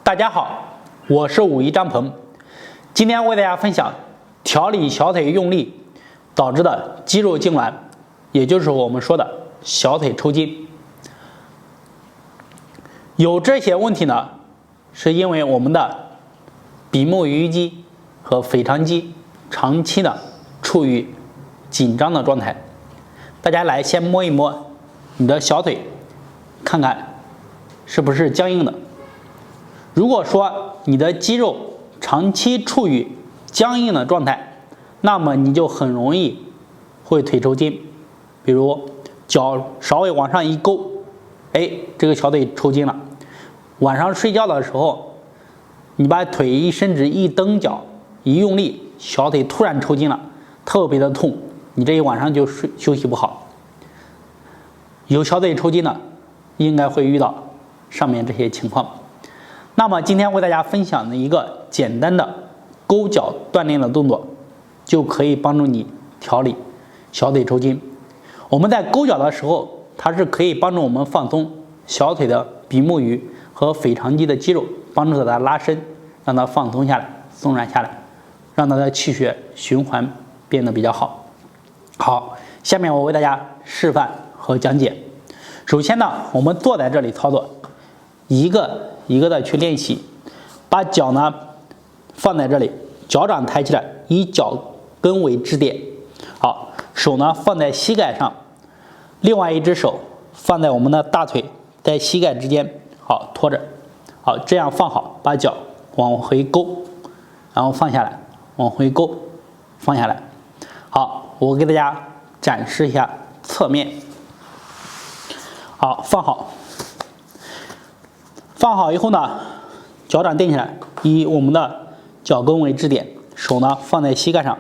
大家好，我是武一张鹏，今天为大家分享调理小腿用力导致的肌肉痉挛，也就是我们说的小腿抽筋。有这些问题呢，是因为我们的比目鱼肌和腓肠肌长期的处于紧张的状态。大家来先摸一摸你的小腿，看看是不是僵硬的。如果说你的肌肉长期处于僵硬的状态，那么你就很容易会腿抽筋。比如脚稍微往上一勾，这个小腿抽筋了。晚上睡觉的时候，你把腿一伸直一蹬脚一用力，小腿突然抽筋了，特别的痛，你这一晚上就休息不好。有小腿抽筋的应该会遇到上面这些情况。那么今天为大家分享的一个简单的勾脚锻炼的动作，就可以帮助你调理小腿抽筋。我们在勾脚的时候，它是可以帮助我们放松小腿的比目鱼和腓肠肌的肌肉，帮助它拉伸，让它放松下来，松软下来，让它的气血循环变得比较好。好，下面我为大家示范和讲解。首先呢，我们坐在这里操作，一个一个的去练习，把脚呢放在这里，脚掌抬起来，以脚跟为支点。好，手呢放在膝盖上，另外一只手放在我们的大腿，在膝盖之间，好托着。好，这样放好，把脚往回勾，然后放下来，往回勾，放下来。好，我给大家展示一下侧面。好，放好。放好以后呢，脚掌垫起来，以我们的脚跟为支点，手呢放在膝盖上。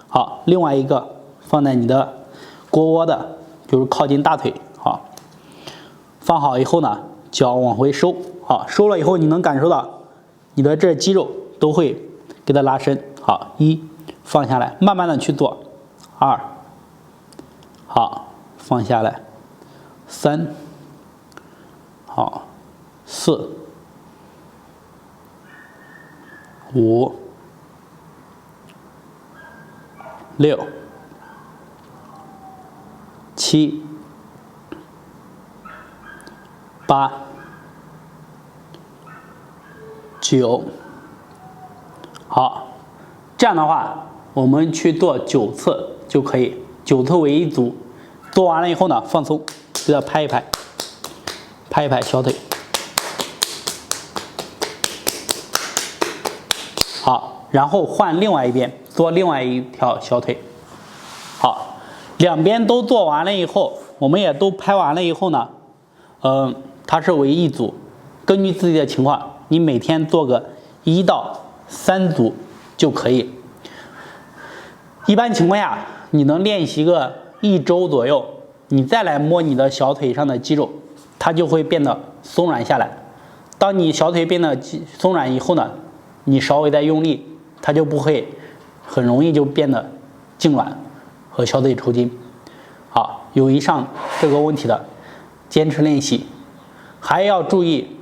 好，另外一个放在你的腘窝的，就是靠近大腿。好，放好以后呢，脚往回收。好，收了以后，你能感受到你的这肌肉都会给它拉伸。好，一，放下来，慢慢的去做。二，好，放下来。三，好。4、5、6、7、8、9。好，这样的话，我们去做9次就可以，9次为一组。做完了以后呢，放松，给它拍一拍，拍一拍小腿。好，然后换另外一边，做另外一条小腿。好，两边都做完了以后，我们也都拍完了以后呢，它是为一组。根据自己的情况，你每天做个1到3组就可以。一般情况下，你能练习个1周左右，你再来摸你的小腿上的肌肉，它就会变得松软下来。当你小腿变得松软以后呢，你稍微再用力，它就不会很容易就变得痉挛和小腿抽筋。好，有以上这个问题的，坚持练习，还要注意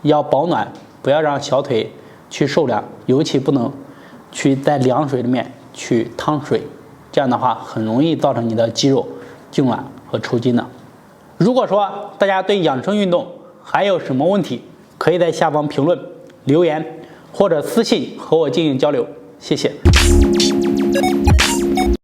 要保暖，不要让小腿去受凉，尤其不能去在凉水里面去烫水，这样的话很容易造成你的肌肉痉挛和抽筋的。如果说大家对养生运动还有什么问题，可以在下方评论留言或者私信和我进行交流，谢谢。